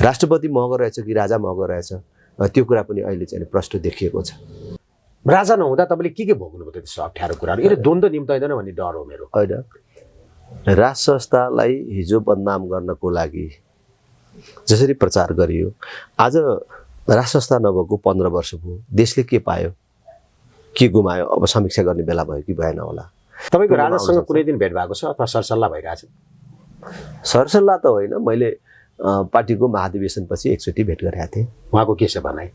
राष्ट्रपति महँगो रहेछ कि राजा महँगो रहेछ त्यो कुरा पनि अहिले चाहिँ प्रश्न देखिएको छ। राजा नहुँदा तपाईँले के भोग्नुभयो त्यस्तो अप्ठ्यारो कुराहरू? यसले द्वन्द्व निम्ताइँदैन भन्ने डर हो मेरो। होइन, राज संस्थालाई हिजो बदनाम गर्नको लागि जसरी प्रचार गरियो, आज राज संस्था नभएको 15 वर्ष भयो, देशले के पायो के गुमायो अब समीक्षा गर्ने बेला भयो कि भएन होला। तपाईँको राजासँग कुनै दिन भेट भएको छ अथवा सरसल्लाह भइरहेछ? सरसल्लाह त होइन, मैले पार्टीको महाधिवेशनपछि एकचोटि भेट गरेका थिएँ। उहाँको के छ भनाइ?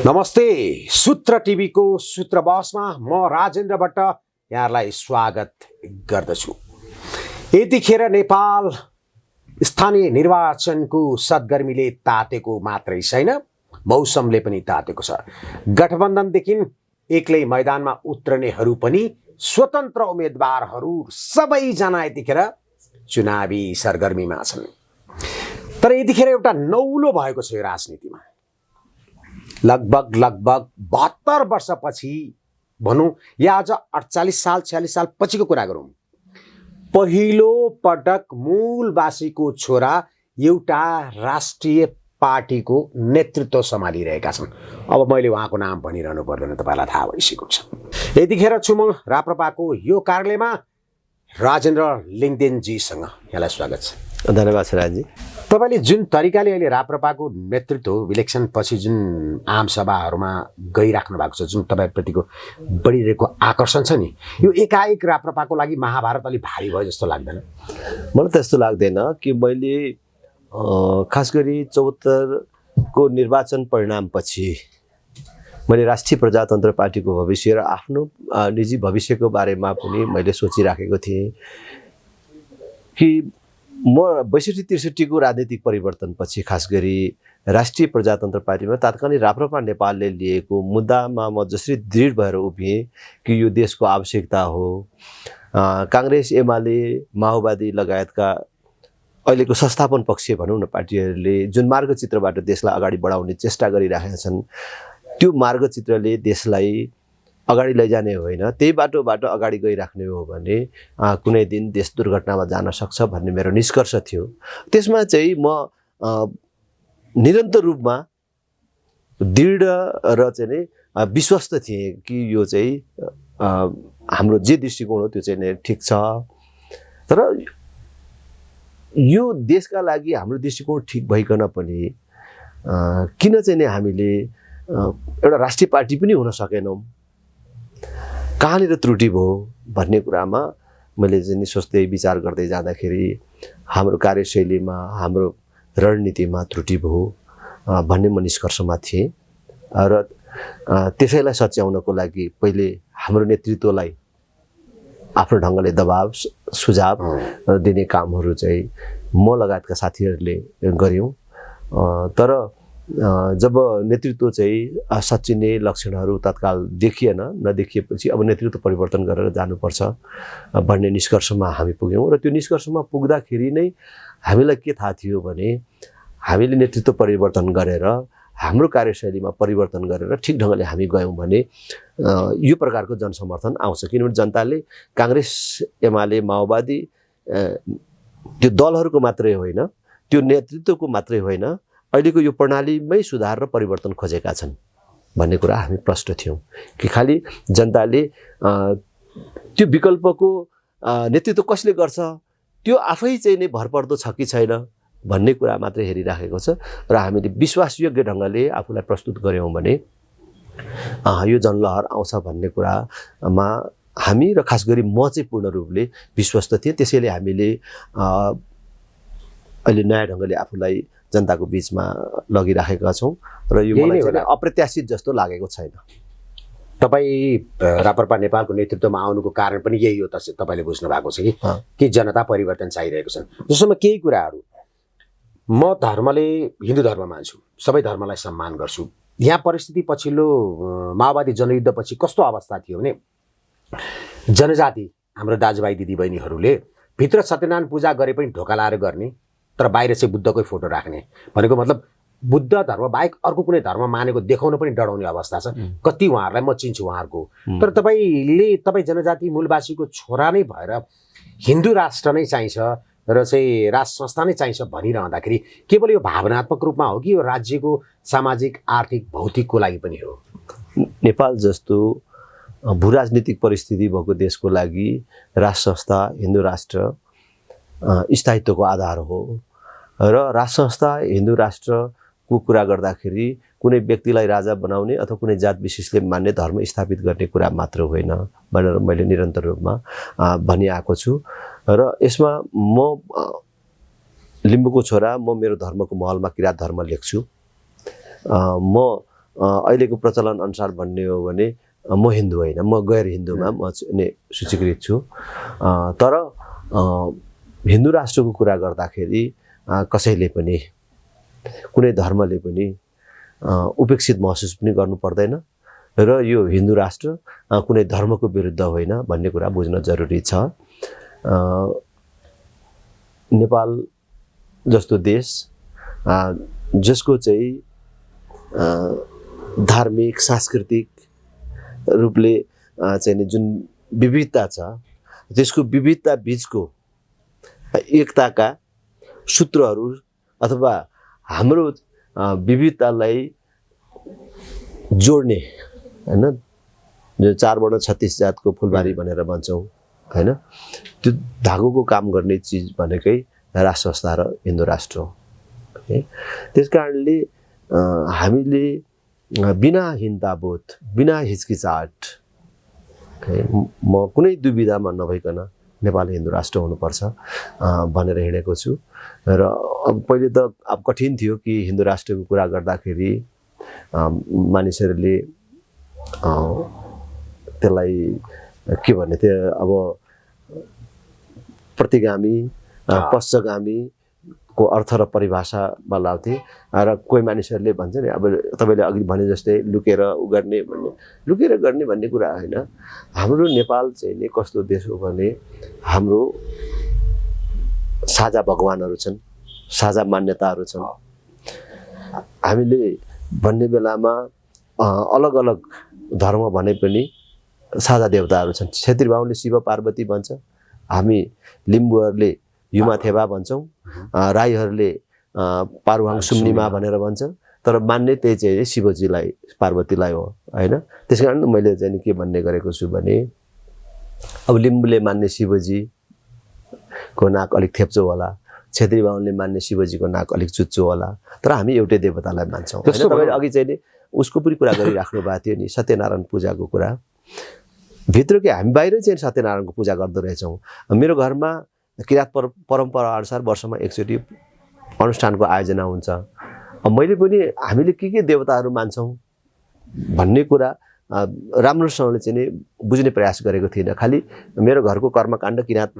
नमस्ते, सूत्र टिभीको सूत्र बहसमा म राजेन्द्र भट्ट यहाँलाई स्वागत गर्दछु। यतिखेर नेपाल स्थानीय निर्वाचनको सदगर्मीले तातेको मात्रै छैन, मौसमले पनि तातेको छ। गठबन्धनदेखि एक्लै मैदानमा उत्रनेहरू पनि स्वतन्त्र उम्मेदवारहरू सबैजना यतिखेर चुनावी सरगर्मीमा छन्। तर यतिखेर एउटा नौलो भएको छ यो राजनीतिमा। लगभग 72 वर्षपछि भनौँ या आज 48 साल 46 साल पछिको कुरा गरौँ, पहिलो पटक मूलवासीको छोरा एउटा राष्ट्रिय पार्टीको नेतृत्व सम्हालिरहेका छन्। अब मैले उहाँको नाम भनिरहनु पर्दैन, तपाईँलाई थाहा भइसकेको छ। यतिखेर छु म राप्रपाको यो कार्यालयमा राजेन्द्र लिङ्गदेनजीसँग। यहाँलाई स्वागत छ। धन्यवाद राजी। तपाईँले जुन तरिकाले अहिले राप्रपाको नेतृत्व इलेक्सनपछि जुन आम सभाहरूमा गइराख्नु भएको छ, जुन तपाईँप्रतिको बढिरहेको आकर्षण छ नि, यो एकाएक राप्रपाको लागि महाभारत अलि भारी भयो जस्तो लाग्दैन? मलाई त्यस्तो लाग्दैन कि मैले खास गरी 74 को निर्वाचन परिणामपछि मैले राष्ट्रिय प्रजातन्त्र पार्टीको भविष्य र आफ्नो निजी भविष्यको बारेमा पनि मैले सोचिराखेको थिएँ कि म 62-63 को राजनीतिक परिवर्तनपछि खास गरी राष्ट्रिय प्रजातन्त्र पार्टीमा तात्कालिक राप्रपा नेपालले लिएको मुद्दामा म जसरी दृढ भएर उभिएँ कि यो देशको आवश्यकता हो। काङ्ग्रेस, एमाले, माओवादी लगायतका अहिलेको संस्थापन पक्ष भनौँ न पार्टीहरूले जुन मार्गचित्रबाट देशलाई अगाडि बढाउने चेष्टा गरिरहेका छन्, त्यो मार्गचित्रले देशलाई अगाडि लैजाने होइन, त्यही बाटोबाट अगाडि गइराख्ने हो भने कुनै दिन देश दुर्घटनामा जान सक्छ भन्ने मेरो निष्कर्ष थियो। त्यसमा चाहिँ म निरन्तर रूपमा दृढ र चाहिँ नि विश्वस्त थिएँ कि यो चाहिँ हाम्रो जे दृष्टिकोण हो त्यो चाहिँ नि ठिक छ। तर यो देशका लागि हाम्रो दृष्टिकोण ठिक भइकन पनि किन चाहिँ नि हामीले एउटा राष्ट्रिय पार्टी पनि हुन सकेनौँ, कहाँनिर त्रुटि भयो भन्ने कुरामा मैले चाहिँ नि सोच्दै विचार गर्दै जाँदाखेरि हाम्रो कार्यशैलीमा, हाम्रो रणनीतिमा त्रुटि भयो भन्ने म निष्कर्षमा थिएँ। र त्यसैलाई सच्याउनको लागि पहिले हाम्रो नेतृत्वलाई आफ्नो ढङ्गले दबाब सुझाव दिने कामहरू चाहिँ म लगायतका साथीहरूले गऱ्यौँ। तर जब नेतृत्व चाहिँ सच्चिने लक्षणहरू तत्काल देखिएन, नदेखिएपछि अब नेतृत्व परिवर्तन गरेर जानुपर्छ भन्ने निष्कर्षमा हामी पुग्यौँ। र त्यो निष्कर्षमा पुग्दाखेरि नै हामीलाई के थाहा थियो भने हामीले नेतृत्व परिवर्तन गरेर हाम्रो कार्यशैलीमा परिवर्तन गरेर ठिक ढङ्गले हामी गयौँ भने यो प्रकारको जनसमर्थन आउँछ। किनभने जनताले काङ्ग्रेस, एमाले, माओवादी त्यो दलहरूको मात्रै होइन, त्यो नेतृत्वको मात्रै होइन, अहिलेको यो प्रणालीमै सुधार र परिवर्तन खोजेका छन् भन्ने कुरा हामी प्रष्ट थियौँ कि खालि जनताले त्यो विकल्पको नेतृत्व कसले गर्छ त्यो आफै चाहिँ नै भरपर्दो छ कि छैन भन्ने कुरा मात्रै हेरिराखेको छ। र हामीले विश्वासयोग्य ढङ्गले आफूलाई प्रस्तुत गऱ्यौँ भने यो जनलहर आउँछ भन्ने कुरामा हामी र खास गरी म चाहिँ पूर्ण रूपले विश्वस्त थिएँ। त्यसैले हामीले अहिले नयाँ ढङ्गले आफूलाई जनताको बीचमा लगिराखेका छौँ र यो मलाई चाहिँ अप्रत्याशित जस्तो लागेको छैन। तपाईँ राप्रपा नेपालको नेतृत्वमा आउनुको कारण पनि यही हो त, तपाईँले बुझ्नु भएको छ कि जनता परिवर्तन चाहिरहेको छन्। जसमा केही कुराहरू, म धर्मले हिन्दू धर्म मान्छु, सबै धर्मलाई सम्मान गर्छु। यहाँ परिस्थिति पछिल्लो माओवादी जनयुद्धपछि कस्तो अवस्था थियो भने जनजाति हाम्रो दाजुभाइ दिदीबहिनीहरूले भित्र सत्यनारायण पूजा गरे पनि ढोका लाएर गर्ने, तर बाहिर चाहिँ बुद्धकै फोटो राख्ने, भनेको मतलब बुद्ध धर्म बाहेक अर्को कुनै धर्म मानेको देखाउन पनि डराउने अवस्था छ। कति उहाँहरूलाई म चिन्छु उहाँहरूको। तर तपाईँ जनजाति मूलवासीको छोरा नै भएर हिन्दू राष्ट्र नै चाहिन्छ र चाहिँ राष्ट्र संस्था नै चाहिन्छ भनिरहँदाखेरि केवल यो भावनात्मक रूपमा हो कि यो राज्यको सामाजिक आर्थिक भौतिकको लागि पनि हो? नेपाल जस्तो भूराजनीतिक परिस्थिति भएको देशको लागि राष्ट्र संस्था हिन्दू राष्ट्र स्थायित्वको आधार हो र राष्ट्र संस्था हिन्दू राष्ट्रको कुरा गर्दाखेरि कुनै व्यक्तिलाई राजा बनाउने अथवा कुनै जात विशेषले मान्ने धर्म स्थापित गर्ने कुरा मात्र होइन भनेर मैले निरन्तर रूपमा भनिआएको छु र यसमा म लिम्बूको छोरा, म मेरो धर्मको महलमा किराँत धर्म लेख्छु। म अहिलेको प्रचलन अनुसार भन्ने हो भने म हिन्दू होइन, म गैर हिन्दूमा म सूचीकृत छु। तर हिन्दू राष्ट्रको कुरा गर्दाखेरि कसैले पनि कुनै धर्मले पनि उपेक्षित महसुस पनि गर्नु पर्दैन र यो हिन्दू राष्ट्र कुनै धर्मको विरुद्ध होइन भन्ने कुरा बुझ्न जरुरी छ। नेपाल जस्तो देश जसको चाहिँ धार्मिक सांस्कृतिक रूपले चाहिँ जुन विविधता छ, त्यसको विविधता बीचको एकताका सूत्रहरू अथवा हाम्रो विविधतालाई जोड्ने हैन, जो 4 वर्ण 36 जातको फुलबारी भनेर भन्छौँ हैन, त्यो धागोको काम गर्ने चिज भनेकै राष्ट्र संस्था र हिन्दू राष्ट्र हो। त्यसकारणले हामीले बिना हिंसाबोध, बिना हिचकिचाहट, म कुनै दुविधामा नभइकन नेपाल हिन्दू राष्ट्र हुनुपर्छ भनेर हिँडेको छु। र अब पहिले त अब कठिन थियो कि हिन्दू राष्ट्रको कुरा गर्दाखेरि मानिसहरूले त्यसलाई के भन्ने थियो, अब प्रतिगामी पश्चगामी को अर्थ र परिभाषामा लाउँथे र कोही मानिसहरूले भन्छ नि, अब तपाईले अघि भने जस्तै लुकेर गर्ने भन्ने, लुकेर गर्ने भन्ने कुरा होइन। हाम्रो नेपाल चाहिँ नि कस्तो देश हो भने हाम्रो साझा भगवानहरू छन्, साझा मान्यताहरू छन्। हामीले भन्ने बेलामा अलग अलग धर्म भने पनि साझा देवताहरू छन्। क्षेत्री बाहुनले शिव पार्वती भन्छ, हामी लिम्बूहरूले युमा थेबा भन्छौँ, राईहरूले पारुहाङ सुम्निमा भनेर भन्छ, तर मान्ने त्यही चाहिँ शिवजीलाई पार्वतीलाई हो हैन। त्यसकारण मैले चाहिँ के भन्ने गरेको छु भने अब लिम्बूले मान्ने शिवजी को नाक अलिक थेप्चो होला, क्षेत्री बाहुनले मान्ने शिवजीको नाक अलिक चुच्चो होला, तर हामी एउटै देवतालाई मान्छौँ। तपाईले अघि चाहिँ उसको पनि कुरा गरिराख्नु भएको थियो नि, सत्यनारायण पूजाको कुरा। भित्र के हामी बाहिर चाहिँ सत्यनारायणको पूजा गर्दो रहेछौँ। मेरो घरमा किराँत परम्परा अनुसार वर्षमा एकचोटि अनुष्ठानको आयोजना हुन्छ। मैले पनि हामीले के देवताहरू मान्छौँ भन्ने कुरा राम्रोसँगले चाहिँ नि बुझ्ने प्रयास गरेको थिइनँ। खालि मेरो घरको कर्मकाण्ड किराँत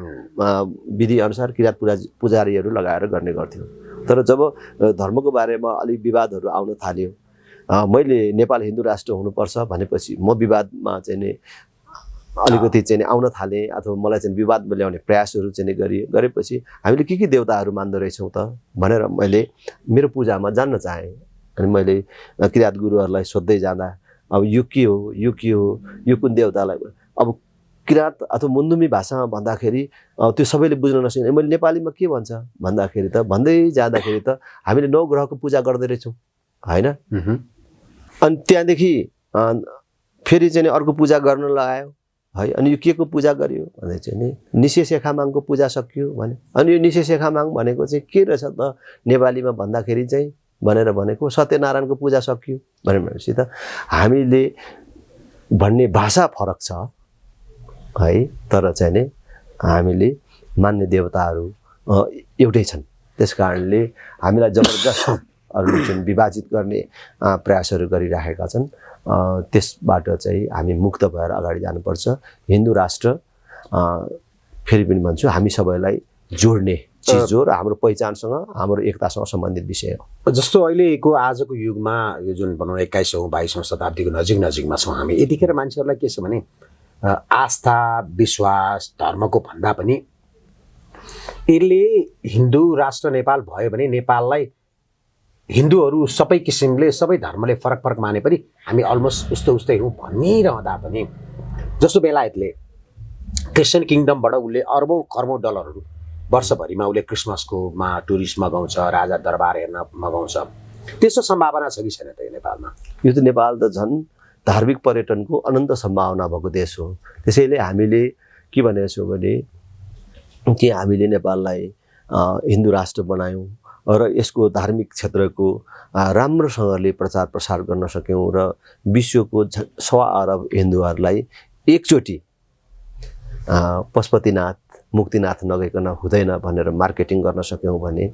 विधि अनुसार किराँत पुजारीहरू लगाएर गर्ने गर्थ्यो। तर जब धर्मको बारेमा अलिक विवादहरू आउन थाल्यो, मैले नेपाल हिन्दू राष्ट्र हुनुपर्छ भनेपछि म विवादमा चाहिँ नि अलिकति चाहिँ आउन थालेँ, अथवा मलाई चाहिँ विवादमा ल्याउने प्रयासहरू चाहिँ गरेपछि हामीले के देवताहरू मान्दो रहेछौँ त भनेर मैले मेरो पूजामा जान्न चाहेँ। अनि मैले किराँत गुरुहरूलाई सोध्दै जाँदा अब यो के हो, यो के हो, यो कुन देवतालाई, अब किराँत अथवा मुन्दुमी भाषामा भन्दाखेरि त्यो सबैले बुझ्न नसक्ने। मैले नेपालीमा के भन्छ भन्दाखेरि त भन्दै जाँदाखेरि त हामीले 9 ग्रहको पूजा गर्दै रहेछौँ हैन। अनि त्यहाँदेखि फेरि चाहिँ अर्को पूजा गर्न लगायो है। अनि यो के को पूजा गरियो भने चाहिँ नि निसे शेखामाङको पूजा सकियो भने। अनि यो निसे शेखामाङ भनेको चाहिँ के रहेछ त नेपालीमा भन्दाखेरि चाहिँ भनेर भनेको सत्यनारायणको पूजा सकियो भनेपछि त हामीले भन्ने भाषा फरक छ है, तर चाहिँ नि हामीले मान्ने देवताहरू एउटै छन्। त्यसकारणले हामीलाई जबरजस्त अरूले चाहिँ विभाजित गर्ने प्रयासहरू गरिरहेका छन्। त्यसबाट चाहिँ हामी मुक्त भएर अगाडि जानुपर्छ। हिन्दू राष्ट्र फेरि पनि भन्छु हामी सबैलाई जोड्ने चिज हो र हाम्रो पहिचानसँग हाम्रो एकतासँग सम्बन्धित विषय हो। जस्तो अहिलेको आजको युगमा यो जुन भनौँ 21औं 22औं शताब्दीको नजिकमा छौँ हामी, यतिखेर मान्छेहरूलाई के छ भने आस्था विश्वास धर्मको भन्दा पनि यसले हिन्दू राष्ट्र नेपाल भयो भने नेपाललाई हिन्दूहरू सबै किसिमले सबै धर्मले फरक फरक माने पनि हामी अलमोस्ट उस्तै हौँ भनिरहँदा पनि जस्तो बेलायतले क्रिस्चियन किङडमबाट उसले अर्बौँ खर्बौँ डलरहरू वर्षभरिमा उसले क्रिसमसकोमा टुरिस्ट मगाउँछ, राजा दरबार हेर्न मगाउँछ। त्यस्तो सम्भावना छ कि छैन त यो नेपालमा? यो त नेपाल त झन् धार्मिक पर्यटनको अनन्त सम्भावना भएको देश हो। त्यसैले हामीले के भनेको छौँ भने कि हामीले नेपाललाई हिन्दू राष्ट्र बनायौँ र यसको धार्मिक क्षेत्रको राम्रोसँगले प्रचार प्रसार गर्न सक्यौँ र विश्वको 1.25 अरब हिन्दूहरूलाई एकचोटि पशुपतिनाथ मुक्तिनाथ नगइकन हुँदैन भनेर मार्केटिङ गर्न सक्यौँ भने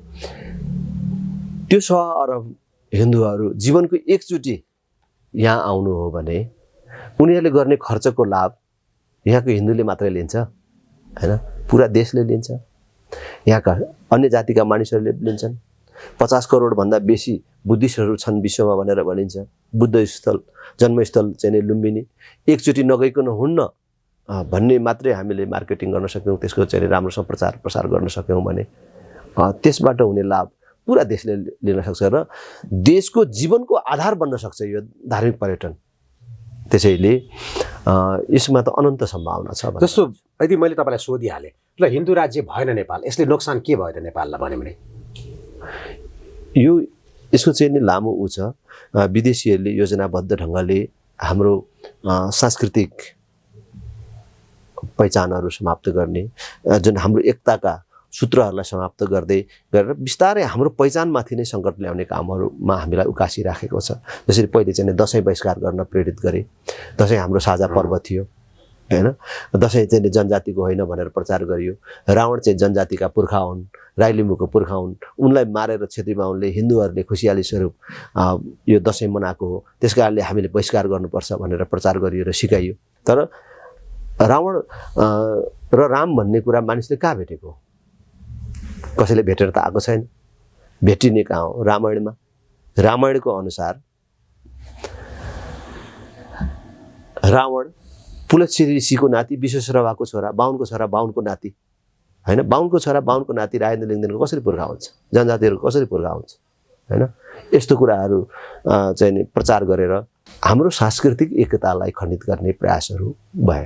त्यो 1.25 अरब हिन्दूहरू जीवनको एकचोटि यहाँ आउनु हो भने उनीहरूले गर्ने खर्चको लाभ यहाँको हिन्दूले मात्रै लिन्छ हैन, पुरा देशले लिन्छ। यहाँका अन्य जातिका मानिसहरूले लिन्छन्। 50 करोडभन्दा बेसी बुद्धिस्टहरू छन् विश्वमा भनेर भनिन्छ। बुद्धस्थल जन्मस्थल चाहिँ लुम्बिनी एकचोटि नगइकन हुन्न भन्ने मात्रै हामीले मार्केटिङ गर्न सक्यौँ, त्यसको चाहिँ राम्रोसँग प्रचार प्रसार गर्न सक्यौँ भने त्यसबाट हुने लाभ पुरा देशले लिन सक्छ र देशको जीवनको आधार बन्न सक्छ यो धार्मिक पर्यटन। त्यसैले यसमा त अनन्त सम्भावना छ। जस्तो यदि मैले तपाईँलाई सोधिहालेँ, ल हिन्दू राज्य भएन नेपाल, यसले नोक्सान के भयो त नेपाललाई भन्यो भने? यो यसको चाहिँ नि लामो ऊ छ। विदेशीहरूले योजनाबद्ध ढङ्गले हाम्रो सांस्कृतिक पहिचानहरू समाप्त गर्ने, जुन हाम्रो एकताका सूत्रहरूलाई समाप्त गर्दै गरेर बिस्तारै हाम्रो पहिचानमाथि नै सङ्कट ल्याउने कामहरूमा हामीलाई उकासिराखेको छ। जसरी पहिले चाहिँ दसैँ बहिष्कार गर्न प्रेरित गरे। दसैँ हाम्रो साझा पर्व थियो हैन, दसैँ चाहिँ जनजातिको होइन भनेर प्रचार गरियो। रावण चाहिँ जनजातिका पुर्खा हुन्, राई लिम्बूको पुर्खा हुन्, उनलाई मारेर क्षेत्री बाहुनले हिन्दूहरूले खुसियाली स्वरूप यो दसैँ मनाएको हो, त्यस कारणले हामीले बहिष्कार गर्नुपर्छ भनेर प्रचार गरियो र सिकाइयो। तर रावण र राम भन्ने कुरा मानिसले कहाँ भेटेको? कसैले भेटेर त आएको छैन। भेटिने कहाँ हो? रामायणमा। रामायणको अनुसार रावण पुलत्स्य ऋषिको नाति, विश्वेश्वरवाको छोरा, बाहुनको छोरा, बाहुनको नाति हैन, बाहुनको छोरा बाहुनको नाति राजेन्द्र लिङ्गदेनको कसरी पुर्खा हुन्छ? जनजातिहरूको कसरी पुर्खा हुन्छ? हैन, यस्तो कुराहरू चाहिँ प्रचार गरेर हाम्रो सांस्कृतिक एकतालाई खण्डित गर्ने प्रयासहरू भए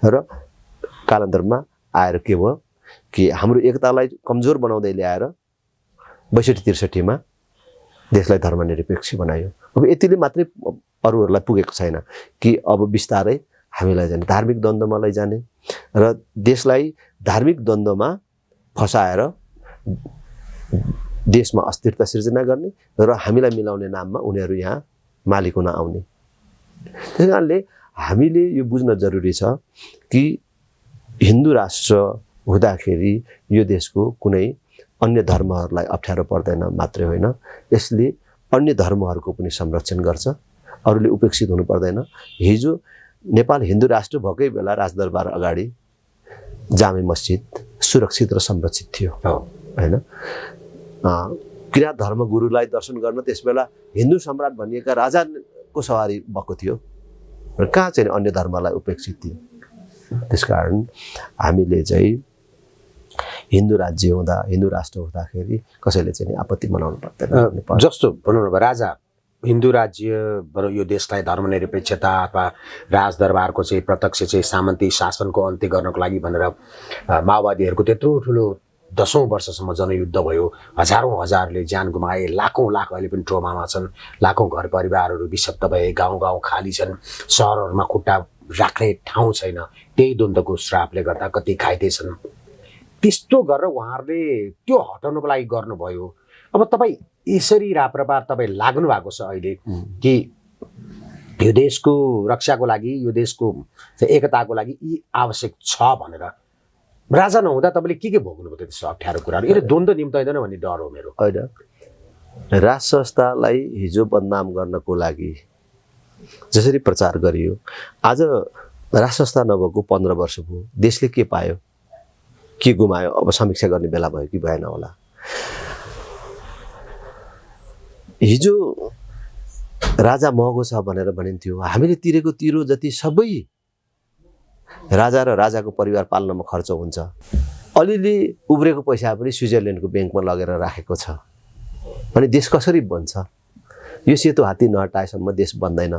र कालान्तरमा आएर के भयो कि हाम्रो एकतालाई कमजोर बनाउँदै ल्याएर 62-63 देशलाई धर्मनिरपेक्ष बनायो। अब यतिले मात्रै अरूहरूलाई पुगेको छैन कि अब बिस्तारै हामीलाई जाने धार्मिक द्वन्द्वमा लैजाने र देशलाई धार्मिक द्वन्द्वमा फसाएर देशमा अस्थिरता सिर्जना गर्ने र हामीलाई मिलाउने नाममा उनीहरू यहाँ मालिक हुन आउने। त्यस कारणले हामीले यो बुझ्न जरुरी छ कि हिन्दू राष्ट्र हुँदाखेरि यो देशको कुनै अन्य धर्महरूलाई अप्ठ्यारो पर्दैन मात्रै होइन, यसले अन्य धर्महरूको पनि संरक्षण गर्छ। अरूले उपेक्षित हुनु पर्दैन। हिजो नेपाल हिन्दू राष्ट्र भएकै बेला राजदरबार अगाडि जामे मस्जिद सुरक्षित र संरक्षित थियो हैन। किराँत धर्मगुरुलाई दर्शन गर्न त्यसबेला हिन्दू सम्राट भनिएका राजाको सवारी भएको थियो र कहाँ चाहिँ अन्य धर्मलाई उपेक्षित थियो। त्यसकारण हामीले चाहिँ हिन्दू राज्य हुँदा हिन्दू राष्ट्र हुँदाखेरि कसैले चाहिँ आपत्ति मनाउनु पर्दैन। जस्तो भनौँ न राजा हिन्दू राज्य यो देशलाई धर्मनिरपेक्षता अथवा राजदरबारको चाहिँ प्रत्यक्ष चाहिँ सामन्ती शासनको अन्त्य गर्नको लागि भनेर माओवादीहरूको त्यत्रो ठुलो 10औं वर्षसम्म जनयुद्ध भयो, हजारौं हजारले ज्यान गुमाए, लाखौं लाख अहिले पनि ट्रोमामा छन्, लाखौं घर परिवारहरू विषक्त भए, गाउँ गाउँ खाली छन्, सहरहरूमा खुट्टा राख्ने ठाउँ छैन। त्यही द्वन्द्वको श्रापले गर्दा कति घाइते छन्। त्यस्तो गरेर उहाँहरूले त्यो हटाउनको लागि गर्नुभयो। अब तपाईँ यसरी राप्रपार तपाईँ लाग्नु भएको छ अहिले कि यो देशको रक्षाको लागि, यो देशको एकताको लागि यी आवश्यक छ भनेर राजा नहुँदा तपाईँले के भोग्नुभयो त्यस्तो अप्ठ्यारो कुराहरू? यसले द्वन्द्व निम्ताइदैन भन्ने डर हो मेरो। होइन, राज संस्थालाई हिजो बदनाम गर्नको लागि जसरी प्रचार गरियो, आज राज संस्था नभएको 15 वर्ष भयो। देशले के पायो, के गुमायो? अब समीक्षा गर्ने बेला भयो कि भएन होला। हिजो राजा महँगो छ भनेर भनिन्थ्यो। हामीले तिरेको तिरो जति सबै राजा र राजाको परिवार पाल्नमा खर्च हुन्छ। अलिअलि उब्रेको पैसा पनि स्विजरल्यान्डको ब्याङ्कमा लगेर राखेको छ भने देश कसरी बन्छ? यो सेतो हात्ती नहटाएसम्म देश बन्दैन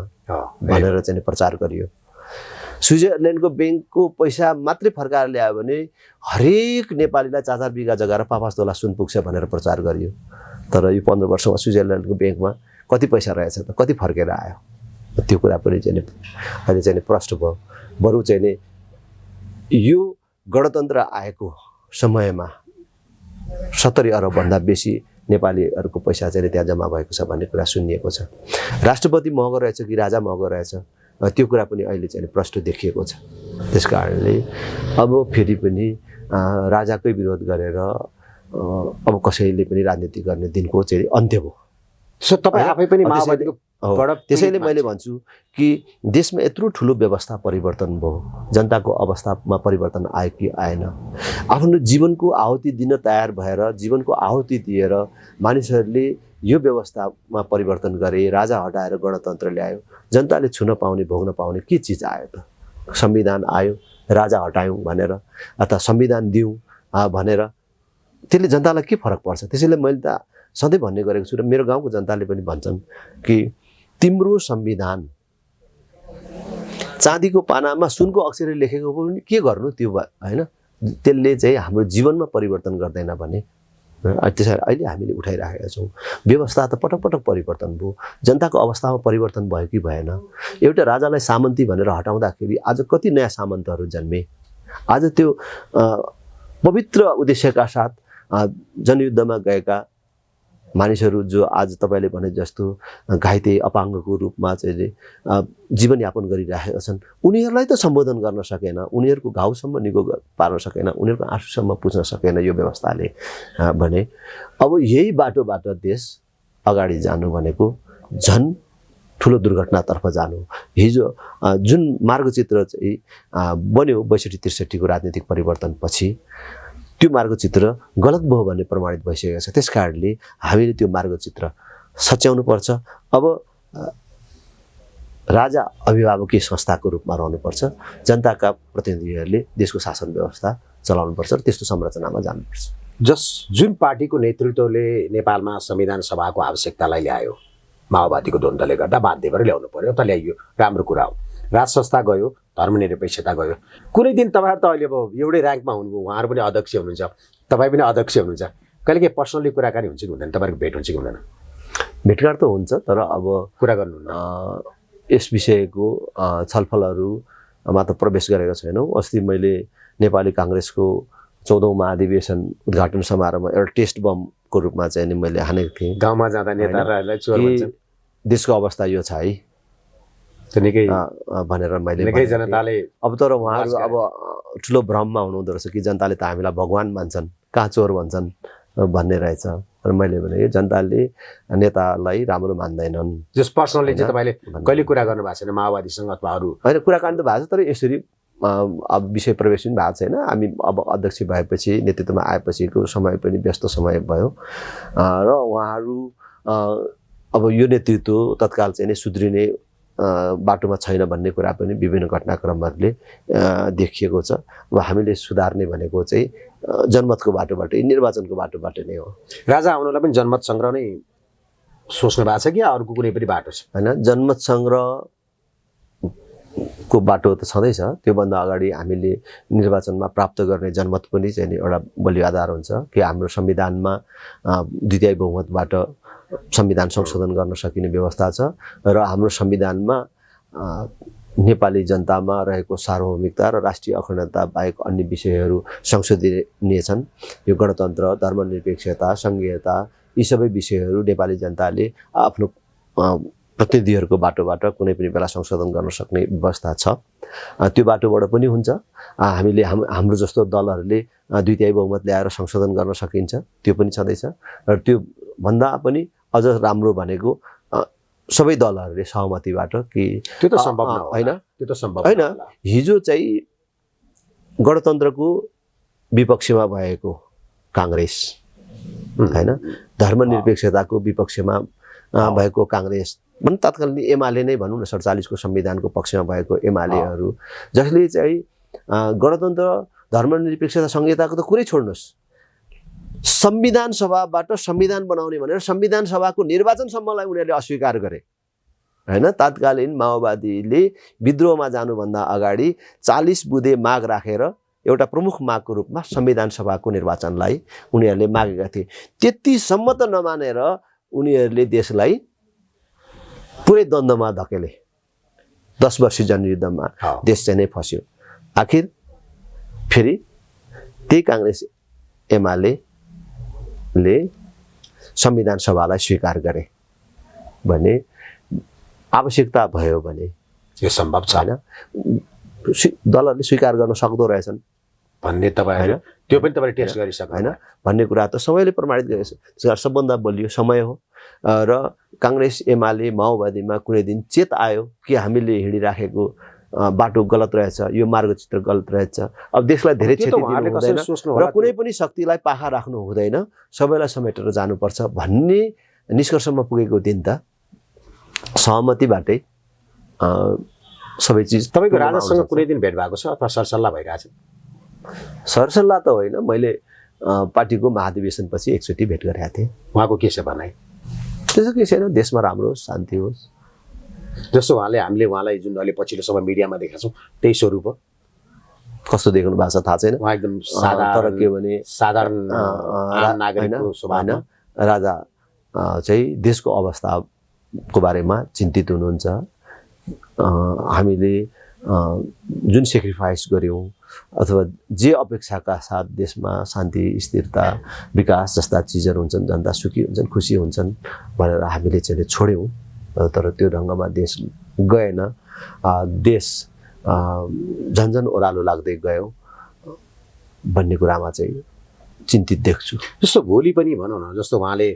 भनेर चाहिँ प्रचार गरियो। स्विजरल्यान्डको ब्याङ्कको पैसा मात्रै फर्काएर ल्यायो भने हरेक नेपालीलाई 4-4 बिघा जग्गा र 5-5 तोला सुन पुग्छ भनेर प्रचार गरियो। तर यो 15 वर्षमा स्विजरल्यान्डको ब्याङ्कमा कति पैसा रहेछ त, कति फर्केर आयो, त्यो कुरा पनि चाहिँ अहिले चाहिँ प्रश्न भयो। बरु चाहिँ नि यो गणतन्त्र आएको समयमा 70 अरबभन्दा बेसी नेपालीहरूको पैसा चाहिँ त्यहाँ जम्मा भएको छ भन्ने कुरा सुनिएको छ। राष्ट्रपति महँगो रहेछ कि राजा महँगो रहेछ त्यो कुरा पनि अहिले चाहिँ प्रश्न देखिएको छ। त्यस कारणले अब फेरि पनि राजाकै विरोध गरेर अब कसैले पनि राजनीति गर्ने दिनको चाहिँ अन्त्य भयो। सो तपाईँ आफै पनि माओवादीको त्यसैले मैले भन्छु कि देशमा यत्रो ठुलो व्यवस्था परिवर्तन भयो, जनताको अवस्थामा परिवर्तन आयो कि आएन। आफ्नो जीवनको आहुति दिन तयार भएर जीवनको आहुति दिएर मानिसहरूले यो व्यवस्थामा परिवर्तन गरे, राजा हटाएर गणतन्त्र ल्यायो। जनताले छुन पाउने भोग्न पाउने के चिज आयो त? संविधान आयो, राजा हटायौँ भनेर अथवा संविधान दिउँ भनेर त्यसले जनतालाई के फरक पर्छ? त्यसैले मैले त सधैँ भन्ने गरेको छु र मेरो गाउँको जनताले पनि भन्छन् कि तिम्रो संविधान चाँदीको पानामा सुनको अक्षरले लेखेको पनि के गर्नु त्यो होइन, त्यसले चाहिँ हाम्रो जीवनमा परिवर्तन गर्दैन भने त्यसैले अहिले हामीले उठाइराखेका छौँ। व्यवस्था त पटक पटक परिवर्तन भयो, जनताको अवस्थामा परिवर्तन भयो कि भएन? एउटा राजालाई सामन्ती भनेर हटाउँदाखेरि आज कति नयाँ सामन्तहरू जन्मे। आज त्यो पवित्र उद्देश्यका साथ जनयुद्धमा गएका मानिसहरू जो आज तपाईँले भने जस्तो घाइते अपाङ्गको रूपमा चाहिँ जीवनयापन गरिरहेका छन्, उनीहरूलाई त सम्बोधन गर्न सकेन, उनीहरूको घाउसम्म निको पार्न सकेन, उनीहरूको आँसुसम्म पुज्न सकेन यो व्यवस्थाले भने अब यही बाटोबाट देश अगाडि जानु भनेको झन् ठुलो दुर्घटनातर्फ जानु। हिजो जुन मार्गचित्र चाहिँ बन्यो 62-63 को राजनीतिक परिवर्तनपछि त्यो मार्गचित्र गलत भयो भन्ने प्रमाणित भइसकेको छ। त्यस कारणले हामीले त्यो मार्गचित्र सच्याउनु पर्छ। अब राजा अभिभावकीय संस्थाको रूपमा रहनुपर्छ, जनताका प्रतिनिधिहरूले देशको शासन व्यवस्था चलाउनुपर्छ र त्यस्तो संरचनामा जानुपर्छ। जुन पार्टीको नेतृत्वले नेपालमा संविधान सभाको आवश्यकतालाई ल्यायो, माओवादीको द्वन्द्वले गर्दा बाध्य भएर ल्याउनु पर्यो, त ल्याइयो, राम्रो कुरा हो। राज संस्था गयो, धर्मनिरपेक्षता गयो। कुनै दिन तपाईँहरू त अहिले अब एउटै ऱ्याङ्कमा हुनुभयो, उहाँहरू पनि अध्यक्ष हुनुहुन्छ, तपाईँ पनि अध्यक्ष हुनुहुन्छ, कहिले के पर्सनली कुराकानी हुन्छ कि हुँदैन, तपाईँको भेट हुन्छ कि हुँदैन? भेटघाट त हुन्छ, तर अब कुरा गर्नुहुन्न, यस विषयको छलफलहरूमा त प्रवेश गरेको छैनौँ। अस्ति मैले नेपाली काङ्ग्रेसको 14औं महाधिवेशन उद्घाटन समारोहमा एउटा टेस्ट बमको रूपमा चाहिँ नि मैले हानेको थिएँ। गाउँमा जाँदा नेताहरूलाई चोर भन्छन्, देशको अवस्था यो छ है भनेर मैले जनताले। अब तर उहाँहरू अब ठुलो भ्रममा हुनुहुँदो रहेछ कि जनताले त हामीलाई भगवान मान्छन्, कहाँ चोर भन्छन् भन्ने रहेछ। र मैले भने जनताले नेतालाई राम्रो मान्दैनन्। जस पर्सनली चाहिँ तपाईँले कहिले कुरा गर्नु भएको छैन माओवादीसँग अथवा अरू? होइन, कुराकानी त भएको छ, तर यसरी अब विषय प्रवेश पनि भएको छैन। हामी अब अध्यक्ष भएपछि नेतृत्वमा आएपछिको समय पनि व्यस्त समय भयो र उहाँहरू अब यो नेतृत्व तत्काल चाहिँ नै सुध्रिने बाटोमा छैन भन्ने कुरा पनि विभिन्न घटनाक्रमहरूले देखिएको छ। अब हामीले सुधार्ने भनेको चाहिँ जनमतको बाटोबाट, निर्वाचनको बाटोबाट नै हो। राजा आउनलाई पनि जनमत सङ्ग्रह नै सोच्नु भएको छ कि अर्को कुनै पनि बाटो छ? होइन, जनमत सङ्ग्रहको बाटो त छँदैछ। त्योभन्दा अगाडि हामीले निर्वाचनमा प्राप्त गर्ने जनमत पनि चाहिँ एउटा बलियो आधार हुन्छ कि हाम्रो संविधानमा द्वितीय बहुमतबाट संविधान संशोधन गर्न सकिने व्यवस्था छ र हाम्रो संविधानमा नेपाली जनतामा रहेको सार्वभौमिकता र राष्ट्रिय अखण्डता बाहेक अन्य विषयहरू संशोधनीय छन्। यो गणतन्त्र, धर्मनिरपेक्षता, सङ्घीयता, यी सबै विषयहरू नेपाली जनताले आफ्नो प्रतिनिधिहरूको बाटोबाट कुनै पनि बेला संशोधन गर्न सक्ने व्यवस्था छ। त्यो बाटोबाट पनि हुन्छ। हामीले हाम्रो जस्तो दलहरूले द्वितीय बहुमत ल्याएर संशोधन गर्न सकिन्छ, त्यो पनि छँदैछ। र त्यो भन्दा पनि अझ राम्रो भनेको सबै दलहरूले सहमतिबाट कि त्यो त सम्भव होइन, त्यो त सम्भव होइन। हिजो चाहिँ गणतन्त्रको विपक्षमा भएको काङ्ग्रेस होइन, धर्मनिरपेक्षताको विपक्षमा भएको काङ्ग्रेस भनौँ, तत्कालीन एमाले नै भनौँ न, 47 को संविधानको पक्षमा भएको एमालेहरू, जसले चाहिँ गणतन्त्र, धर्मनिरपेक्षता, संहिताको त कुरै छोड्नुहोस्, संविधान सभाबाट संविधान बनाउने भनेर संविधान सभाको निर्वाचनसम्मलाई उनीहरूले अस्वीकार गरे। हैन। तत्कालीन माओवादीले विद्रोहमा जानुभन्दा अगाडि 40 बुँदे माग राखेर एउटा प्रमुख मागको रूपमा संविधान सभाको निर्वाचनलाई उनीहरूले मागेका थिए। त्यतिसम्म त नमानेर उनीहरूले देशलाई पुरै द्वन्द्वमा धकेले। 10 वर्षीय जनयुद्धमा देश चाहिँ नै फस्यो। आखिर फेरि त्यही काङ्ग्रेस एमाले संविधान सभालाई स्वीकार गरे भने आवश्यकता भयो भने यो सम्भव छ हैन, दलहरूले स्वीकार गर्न सक्दो रहेछन् भन्ने तपाईहरु त्यो पनि तपाईले टेस्ट गरिसक्नु हैन भन्ने कुरा त सबैले प्रमाणित गरेको छ। त्यसकारण सबभन्दा बलियो समय हो र काङ्ग्रेस एमाले माओवादीमा कुनै दिन चेत आयो कि हामीले हिँडिराखेको बाटो गलत रहेछ, यो मार्गचित्र गलत रहेछ, अब देशलाई धेरै क्षति दिनु हुँदैन र कुनै पनि शक्तिलाई पाखा राख्नु हुँदैन, सबैलाई समेटेर जानुपर्छ भन्ने निष्कर्षमा पुगेको दिन त सहमतिबाटै सबै चिज। तपाईको राजासँग कुनै दिन भेट भएको छ अथवा सरसल्लाह भइरहेछ? सरसल्लाह त होइन, मैले पार्टीको महाधिवेशनपछि एकचोटि भेट गरेका थिएँ। उहाँको के छ भनाइ? त्यसो केही छैन, देशमा राम्रो होस्, शान्ति होस्। जस्तो हामीले उहाँलाई जुन अहिले पछिल्लो समय मिडियामा देखेका छौँ त्यही स्वरूप हो? कस्तो देख्नु भएको छ थाहा छैन, उहाँ एकदम साधारण, तर के भने साधारण आम नागरिकको स्वभावमा राजा चाहिँ देशको अवस्थाको बारेमा चिन्तित हुनुहुन्छ। हामीले जुन सेक्रिफाइस गर्यौँ अथवा जे अपेक्षाका साथ देशमा शान्ति, स्थिरता, विकास जस्ता चिजहरू हुन्छन्, जनता सुखी हुन्छन्, खुसी हुन्छन् भनेर हामीले चाहिँ छोड्यौँ, तर त्यो ढङ्गमा देश गएन। देश झन्झन ओह्रालो लाग्दै गयो भन्ने कुरामा चाहिँ चिन्तित देख्छु। जस्तो भोलि पनि भनौँ न, जस्तो उहाँले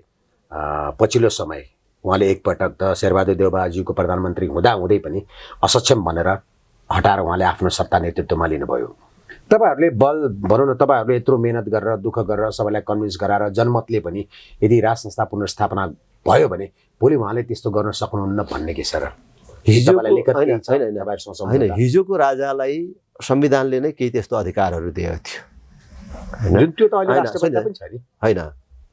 पछिल्लो समय उहाँले एकपटक त शेरबहादुर देउवाज्यूको प्रधानमन्त्री हुँदै पनि असक्षम भनेर हटाएर उहाँले आफ्नो सत्ता नेतृत्वमा लिनुभयो। तपाईहरूले बल भनौँ न, तपाईहरूले यत्रो मेहनत गरेर दुःख गरेर सबैलाई कन्भिन्स गराएर जनमतले पनि यदि राज संस्था पुनर्स्थापना भयो भने भोलि उहाँले त्यस्तो गर्न सक्नुहुन्न भन्ने के छ र? होइन, हिजोको राजालाई संविधानले नै केही त्यस्तो अधिकारहरू दिएको थियो होइन,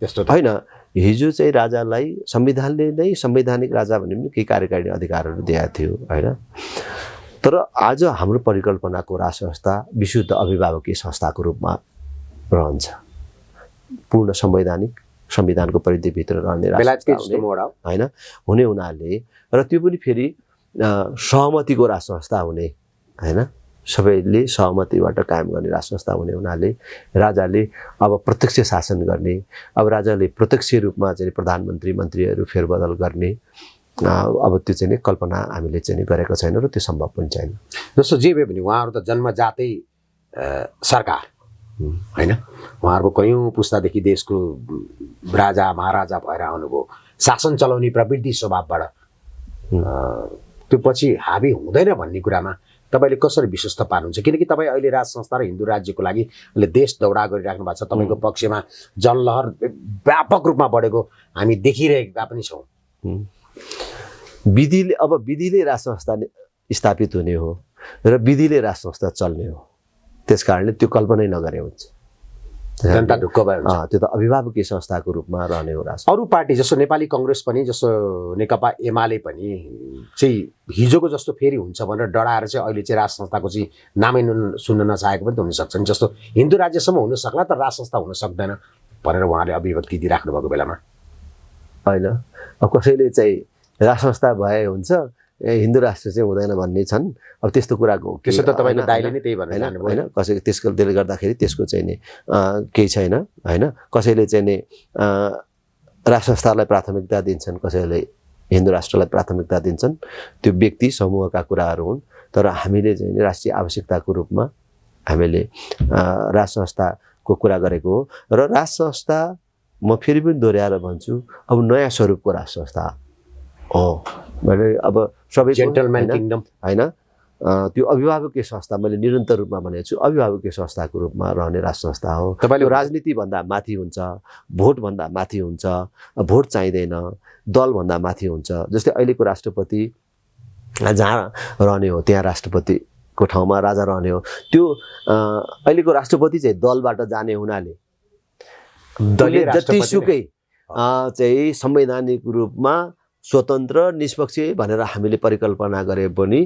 त्यस्तो होइन। हिजो चाहिँ राजालाई संविधानले नै संवैधानिक राजा भन्ने पनि केही कार्यकारिणी अधिकारहरू दिएको थियो होइन। तर आज हाम्रो परिकल्पनाको राज संस्था विशुद्ध अभिभावकीय संस्थाको रूपमा रहन्छ, पूर्ण संवैधानिक संविधानको परिधिभित्र रहने होइन हुने हुनाले, र त्यो पनि फेरि सहमतिको राज संस्था हुने होइन, सबैले सहमतिबाट कायम गर्ने राज संस्था हुने हुनाले राजाले अब प्रत्यक्ष शासन गर्ने, अब राजाले प्रत्यक्ष रूपमा चाहिँ प्रधानमन्त्री मन्त्रीहरू फेरबदल गर्ने, अब त्यो चाहिँ कल्पना हामीले चाहिँ गरेको छैन र त्यो सम्भव पनि छैन। जस्तो जे भए पनि उहाँहरू त जन्मजातै सरकार होइन, उहाँहरूको कयौँ पुस्तादेखि देशको राजा महाराजा भएर आउनुभयो, शासन चलाउने प्रवृत्ति स्वभावबाट त्यो पछि हाबी हुँदैन भन्ने कुरामा तपाईँले कसरी विश्वस्त पार्नुहुन्छ? किनकि तपाईँ अहिले राज संस्था र हिन्दू राज्यको लागि अहिले देश दौडा गरिराख्नु भएको छ, तपाईँको पक्षमा जनलहर व्यापक रूपमा बढेको हामी देखिरहेका पनि छौँ। विधिले राज संस्था स्थापित हुने हो र विधिले राज संस्था चल्ने हो, त्यस कारणले त्यो कल्पनै नगरे हुन्छ, जनता ढुक्क भयो हुन्छ। त्यो त अभिभावकीय संस्थाको रूपमा रहने हो राज। अरू पार्टी जस्तो नेपाली काङ्ग्रेस पनि, जस्तो नेकपा एमाले पनि चाहिँ हिजोको जस्तो फेरि हुन्छ भनेर डराएर चाहिँ अहिले चाहिँ राज संस्थाको चाहिँ नामै सुन्न नचाहेको पनि त हुनसक्छ नि। जस्तो हिन्दू राज्यसम्म हुन सक्ला तर राज संस्था हुन सक्दैन भनेर उहाँले अभिव्यक्ति दिइराख्नु भएको बेलामा होइन, अब कसैले चाहिँ राज संस्था भए हुन्छ, हिन्दू राष्ट्र चाहिँ हुँदैन भन्ने छन्। अब त्यस्तो कुराको त्यसो त तपाईँको दाइले नै त्यही भनेर जानुभयो होइन, कसै त्यसको त्यसले गर्दाखेरि त्यसको चाहिँ नि केही छैन होइन। कसैले चाहिँ नि राज संस्थालाई प्राथमिकता दिन्छन्, कसैले हिन्दू राष्ट्रलाई प्राथमिकता दिन्छन्, त्यो व्यक्ति समूहका कुराहरू हुन्। तर हामीले चाहिँ नि राष्ट्रिय आवश्यकताको रूपमा हामीले राज संस्थाको कुरा गरेको हो र राज संस्था म फेरि पनि दोहोऱ्याएर भन्छु, अब नयाँ स्वरूपको राज संस्था हो भने अब सबै जेन्टलम्यान किङडम होइन, त्यो अभिभावकीय संस्था, मैले निरन्तर रूपमा भनेको छु, अभिभावकीय संस्थाको रूपमा रहने राज संस्था हो। तपाईँले राजनीतिभन्दा माथि हुन्छ, भोटभन्दा माथि हुन्छ, भोट चाहिँदैन, दलभन्दा माथि हुन्छ। जस्तै अहिलेको राष्ट्रपति जहाँ रहने हो त्यहाँ राष्ट्रपतिको ठाउँमा राजा रहने हो। त्यो अहिलेको राष्ट्रपति चाहिँ दलबाट जाने हुनाले जतिसुकै चाहिँ संवैधानिक रूपमा स्वतन्त्र निष्पक्ष भनेर हामीले परिकल्पना गरे पनि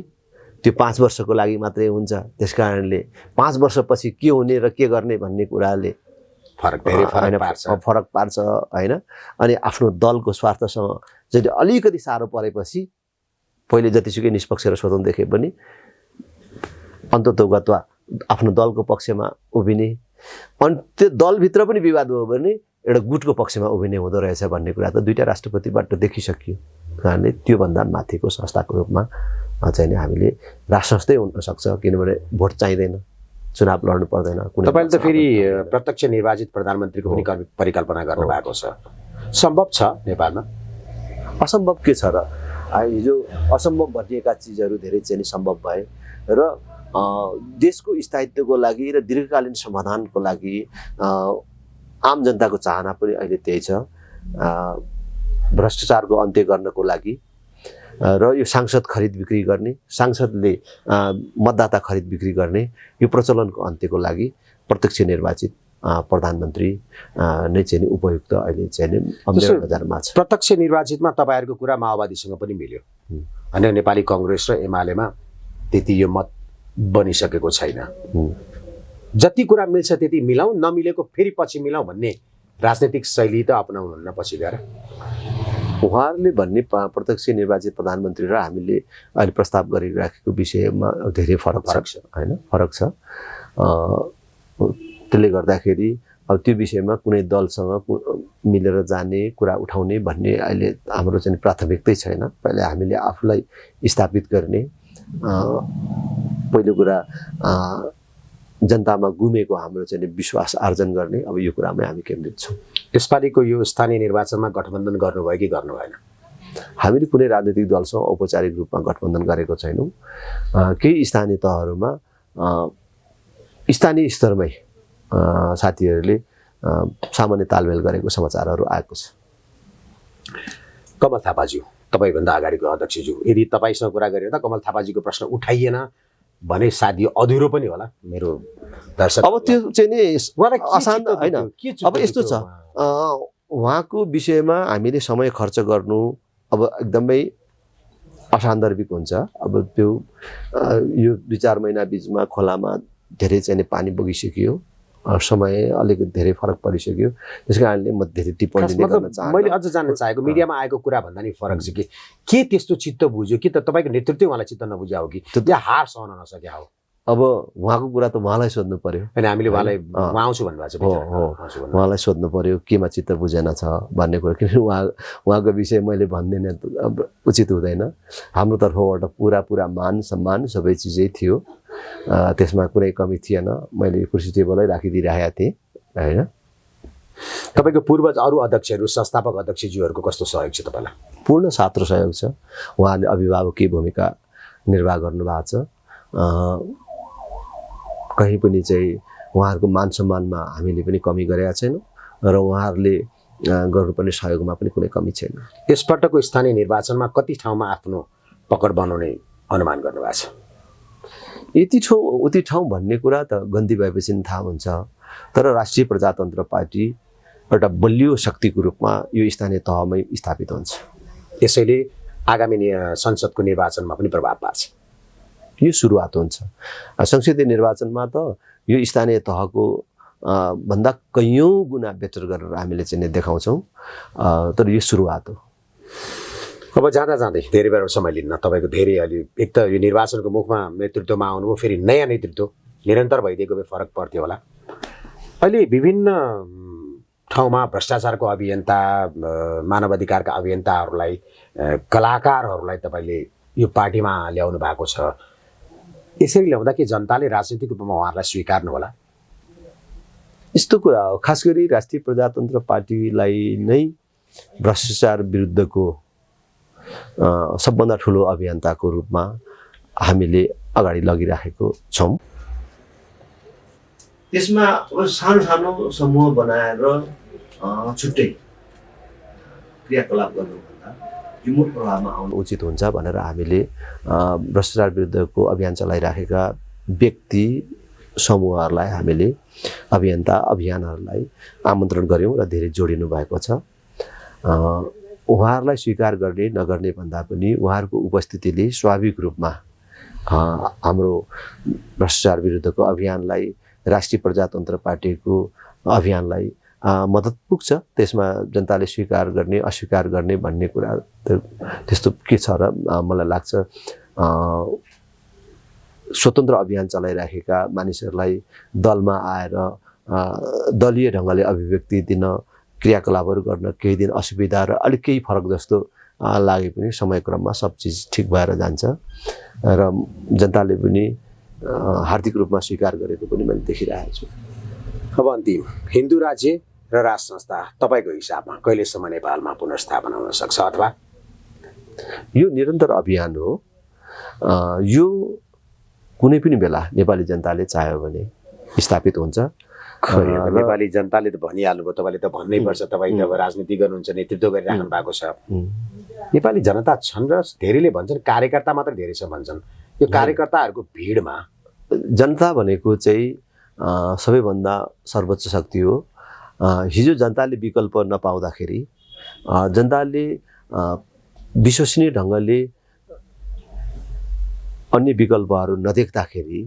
त्यो 5 वर्षको लागि मात्रै हुन्छ। त्यस कारणले 5 वर्षपछि के हुने र के गर्ने भन्ने कुराले फरक पार्छ होइन। अनि आफ्नो दलको स्वार्थसँग जति अलिकति साह्रो परेपछि पहिले जतिसुकै निष्पक्ष र स्वतन्त्र देखे पनि अन्ततोगत्वा आफ्नो दलको पक्षमा उभिने, अनि त्यो दलभित्र पनि विवाद भयो भने एउटा गुटको पक्षमा उभिने हुँदो रहेछ भन्ने कुरा त दुईटा राष्ट्रपतिबाट देखिसकियो। कारणले त्योभन्दा माथिको संस्थाको रूपमा चाहिँ हामीले राष्ट्र संस्थै हुनसक्छ, किनभने भोट चाहिँदैन, चुनाव लड्नु पर्दैन। तपाईँले त फेरि प्रत्यक्ष निर्वाचित प्रधानमन्त्रीको पनि परिकल्पना गर्नुभएको छ, सम्भव छ नेपालमा? असम्भव के छ र? हिजो असम्भव भनिएका चिजहरू धेरै चाहिँ सम्भव भए र देशको स्थायित्वको लागि र दीर्घकालीन समाधानको लागि आम जनताको चाहना पनि अहिले त्यही छ। भ्रष्टाचारको अन्त्य गर्नको लागि र यो सांसद खरिद बिक्री गर्ने, सांसदले मतदाता खरिद बिक्री गर्ने यो प्रचलनको अन्त्यको लागि प्रत्यक्ष निर्वाचित प्रधानमन्त्री नै चाहिँ उपयुक्त अहिले चाहिँ बजारमा छ। प्रत्यक्ष निर्वाचितमा तपाईँहरूको कुरा माओवादीसँग पनि मिल्यो, अनि नेपाली कङ्ग्रेस र एमालेमा त्यति यो मत बनिसकेको छैन। जति कुरा मिल्छ त्यति मिलाउँ, नमिलेको फेरि पछि मिलाउँ भन्ने राजनीतिक शैली त अपनाउनुहुन्न पछि गएर? उहाँहरूले भन्ने प्रत्यक्ष निर्वाचित प्रधानमन्त्री र हामीले अहिले प्रस्ताव गरिराखेको विषयमा धेरै फरक छ होइन, फरक छ। त्यसले गर्दाखेरि अब त्यो विषयमा कुनै दलसँग मिलेर जाने कुरा उठाउने भन्ने अहिले हाम्रो चाहिँ प्राथमिकतै छैन। पहिले हामीले आफूलाई स्थापित गर्ने, पहिलो कुरा जनतामा गुमेको हाम्रो चाहिँ विश्वास आर्जन गर्ने, अब यो कुरामै हामी केन्द्रित छौँ। यसपालिको यो स्थानीय निर्वाचनमा गठबन्धन गर्नुभयो कि गर्नु भएन? हामीले कुनै राजनीतिक दलसँग औपचारिक रूपमा गठबन्धन गरेको छैनौँ। केही स्थानीय तहहरूमा स्थानीय स्तरमै साथीहरूले सामान्य तालमेल गरेको समाचारहरू आएको छ। कमल थापाज्यू, तपाईँभन्दा अगाडिको अध्यक्षज्यू, यदि तपाईँसँग कुरा गरेर त कमल थापाजीको प्रश्न उठाइएन भने सायद यो अधुरो पनि होला मेरो दर्शक। अब त्यो चाहिँ नि आसान होइन। अब यस्तो छ, उहाँको विषयमा हामीले समय खर्च गर्नु अब एकदमै असान्दर्भिक हुन्छ। अब त्यो यो 2-4 महिना बिचमा खोलामा धेरै चाहिँ पानी बगिसक्यो, समय अलिकति धेरै फरक परिसक्यो। त्यस कारणले म धेरै टिप्पणी गर्न चाहन्छु। मैले अझ जान्न चाहेको मिडियामा आएको कुरा भन्दा नि फरक छ कि के त्यस्तो चित्त बुझ्यो कि त तपाईँको नेतृत्वै उहाँलाई चित्त नबुझ्या हो कि त्यो हार सहन नसक्या हो? अब उहाँको कुरा त उहाँलाई सोध्नु पर्यो। अनि हामीले उहाँलाई उहाँ आउँछु भन्नुभएको छ। हो, उहाँलाई सोध्नु पर्यो केमा चित्त बुझेन छ भन्ने कुरा, किनभने उहाँको विषय मैले भन्दिनँ अब उचित हुँदैन। हाम्रो तर्फबाट पुरा मान सम्मान सबै चिजै थियो, त्यसमा कुनै कमी थिएन। मैले कुर्सी टेबलै राखिदिइरहेको थिएँ होइन। तपाईँको पूर्वज अरू अध्यक्षहरू, संस्थापक अध्यक्षज्यूहरूको कस्तो सहयोग छ तपाईँलाई? पूर्ण साथ र सहयोग छ। उहाँले अभिभावकीय भूमिका निर्वाह गर्नुभएको छ। कहीँ पनि चाहिँ उहाँहरूको मान सम्मानमा हामीले पनि कमी गरेका छैनौँ र उहाँहरूले गर्नुपर्ने सहयोगमा पनि कुनै कमी छैन। यसपटकको स्थानीय निर्वाचनमा कति ठाउँमा आफ्नो पकड बनाउने अनुमान गर्नुभएको छ? यति ठाउँ उति ठाउँ भन्ने कुरा त गन्ती भएपछि थाहा हुन्छ, तर राष्ट्रिय प्रजातन्त्र पार्टी एउटा बलियो शक्तिको रूपमा यो स्थानीय तहमै स्थापित हुन्छ। यसैले आगामी संसदको निर्वाचनमा पनि प्रभाव पार्छ। यो सुरुवात हुन्छ। संसदीय निर्वाचनमा त यो स्थानीय तहको भन्दा कैयौँ गुणा बेटर गरेर हामीले चाहिँ देखाउँछौँ, तर यो सुरुवात हो। अब जाँदा जाँदै धेरै बेर समय लिन्न, तपाईँको धेरै अलि एक त यो निर्वाचनको मुखमा नेतृत्वमा आउनुभयो, फेरि नयाँ नेतृत्व निरन्तर भइदिएको भए फरक पर्थ्यो होला। अहिले विभिन्न ठाउँमा भ्रष्टाचारको अभियन्ता, मानवाधिकारका अभियन्ताहरूलाई, कलाकारहरूलाई तपाईँले यो पार्टीमा ल्याउनु भएको छ। यसरी ल्याउँदा के जनताले राजनीतिक रूपमा उहाँहरूलाई स्वीकार्नु होला? यस्तो कुरा हो, खास गरी राष्ट्रिय प्रजातन्त्र पार्टीलाई नै भ्रष्टाचार विरुद्धको सबभन्दा ठुलो अभियन्ताको रूपमा हामीले अगाडि लगिराखेको छौँ। त्यसमा सानो सानो समूह बनाएर छुट्टै क्रियाकलाप गर्नुभन्दा यो मूल प्रभावमा आउनु उचित हुन्छ भनेर हामीले भ्रष्टाचार विरुद्धको अभियान चलाइराखेका व्यक्ति समूहहरूलाई हामीले अभियन्ता अभियानहरूलाई आमन्त्रण गऱ्यौँ र धेरै जोडिनु भएको छ। उहाँहरूलाई स्वीकार गर्ने नगर्ने भन्दा पनि उहाँहरूको उपस्थितिले स्वाभाविक रूपमा हाम्रो भ्रष्टाचार विरुद्धको अभियानलाई, राष्ट्रिय प्रजातन्त्र पार्टीको अभियानलाई मद्दत पुग्छ। त्यसमा जनताले स्वीकार गर्ने अस्वीकार गर्ने भन्ने कुरा त्यस्तो के छ र मलाई लाग्छ स्वतन्त्र अभियान चलाइराखेका मानिसहरूलाई दलमा आएर दलीय ढङ्गले अभिव्यक्ति दिन, क्रियाकलापहरू गर्न केही दिन असुविधा र अलिक केही फरक जस्तो लागे पनि समयक्रममा सब चिज ठिक भएर जान्छ र जनताले पनि हार्दिक रूपमा स्वीकार गरेको पनि मैले देखिरहेको छु। अब अन्तिम, हिन्दू राज्य र राज संस्था तपाईँको हिसाबमा कहिलेसम्म नेपालमा पुनर्स्थापना हुन सक्छ अथवा? यो निरन्तर अभियान हो। यो कुनै पनि बेला नेपाली जनताले चाह्यो भने स्थापित हुन्छ। नेपाली जनताले त भनिहाल्नुभयो, तपाईँले त भन्नै पर्छ, तपाईँ त अब राजनीति गर्नुहुन्छ, नेतृत्व गरिराख्नु भएको छ। नेपाली जनता छन् र धेरैले भन्छन् कार्यकर्ता मात्र धेरै छ भन्छन्। यो कार्यकर्ताहरूको भिडमा जनता भनेको चाहिँ सबैभन्दा सर्वोच्च शक्ति हो। हिजो जनताले विकल्प नपाउँदाखेरि, जनताले विश्वसनीय ढङ्गले अन्य विकल्पहरू नदेख्दाखेरि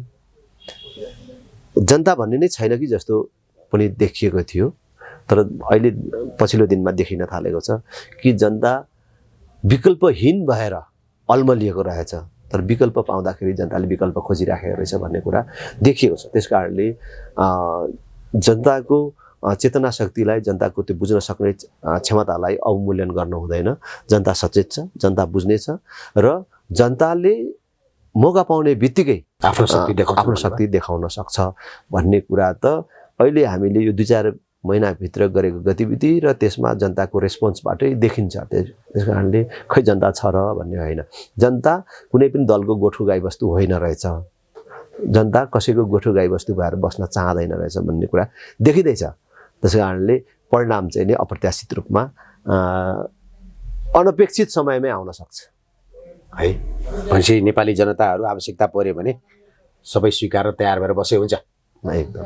जनता भन्ने नै छैन कि जस्तो पनि देखिएको थियो। तर अहिले पछिल्लो दिनमा देखिन थालेको छ कि जनता विकल्पहीन भएर अल्मलिएको रहेछ, तर विकल्प पाउँदाखेरि जनताले विकल्प खोजिराखेको रहेछ भन्ने कुरा देखिएको छ। त्यस कारणले जनताको चेतना शक्तिलाई, जनताको त्यो बुझ्न सक्ने क्षमतालाई अवमूल्यन गर्नु हुँदैन। जनता सचेत छ, जनता बुझ्नेछ र जनताले मौका पाउने बित्तिकै आफ्नो शक्ति देखाउन सक्छ भन्ने कुरा त अहिले हामीले यो 2-4 महिनाभित्र गरेको गतिविधि र त्यसमा जनताको रेस्पोन्सबाटै देखिन्छ। त्यस कारणले खै जनता छ र भन्ने होइन। जनता कुनै पनि दलको गोठु गाईबस्तु होइन रहेछ, जनता कसैको गोठु गाईबस्तु भएर बस्न चाहँदैन रहेछ भन्ने कुरा देखिँदैछ। त्यस कारणले परिणाम चाहिँ नि अप्रत्याशित रूपमा अनपेक्षित समयमै आउन सक्छ है। भनेपछि नेपाली जनताहरू आवश्यकता पर्यो भने सबै स्वीकार तयार भएर बसे हुन्छ। एकदम।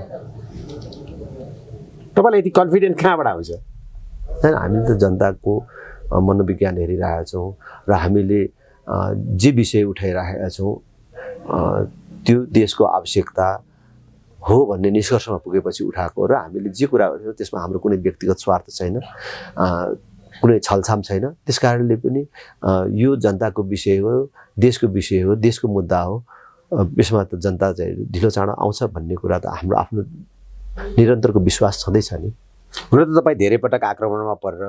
तपाईँलाई यति कन्फिडेन्ट कहाँबाट आउँछ? होइन, हामीले त जनताको मनोविज्ञान हेरिरहेका छौँ र हामीले जे विषय उठाइरहेका छौँ त्यो देशको आवश्यकता हो भन्ने निष्कर्षमा पुगेपछि उठाएको र हामीले जे कुरा गर्छौँ त्यसमा हाम्रो कुनै व्यक्तिगत स्वार्थ छैन, कुनै छलछाम छैन। त्यस कारणले पनि यो जनताको विषय हो, देशको विषय हो, देशको मुद्दा हो। यसमा त जनता चाहिँ ढिलो चाँडो आउँछ भन्ने कुरा त हाम्रो आफ्नो निरन्तरको विश्वास छँदैछ नि। हुन त तपाईँ धेरै पटक आक्रमणमा परेर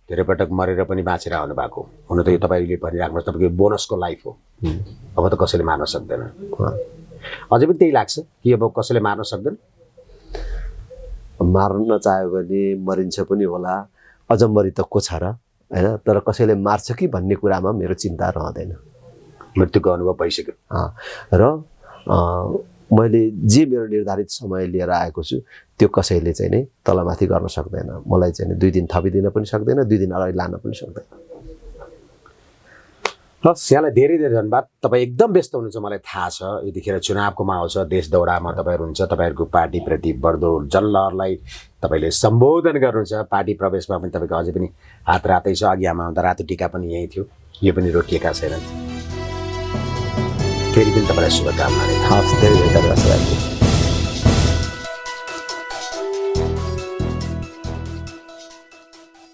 धेरै पटक मरेर पनि बाँचेर आउनु भएको। हुन त यो तपाईँले भनिराख्नुहोस् तपाईँको बोनसको लाइफ हो। अब त कसैले मार्न सक्दैन। अझै पनि त्यही लाग्छ कि अब कसैले मार्न सक्दैन? मार्न चाह्यो भने मरिन्छ पनि होला, अजम्बरी त को छ र होइन। तर कसैले मार्छ कि भन्ने कुरामा मेरो चिन्ता रहँदैन। मृत्युको अनुभव भइसक्यो र मैले जे मेरो निर्धारित समय लिएर आएको छु त्यो कसैले चाहिँ नै तलमाथि गर्न सक्दैन। मलाई चाहिँ 2 दिन थपिदिन पनि सक्दैन, 2 दिन अगाडि लान पनि सक्दैन। हस्, यहाँलाई धेरै धेरै धन्यवाद। तपाईँ एकदम व्यस्त हुनुहुन्छ मलाई थाहा छ। यतिखेर चुनावको माहौल छ, देश दौडामा तपाईँहरू हुन्छ। तपाईँहरूको पार्टीप्रति बढ्दो जनलहरलाई तपाईँले सम्बोधन गर्नुहुन्छ। पार्टी प्रवेशमा पनि तपाईँको अझै पनि हात रातै छ। अघि आमा आउँदा रातो टिका पनि यहीँ थियो, यो पनि रोकिएका छैनन्। फेरि पनि तपाईँलाई शुभकामना। हस्, धेरै धेरै धन्यवाद।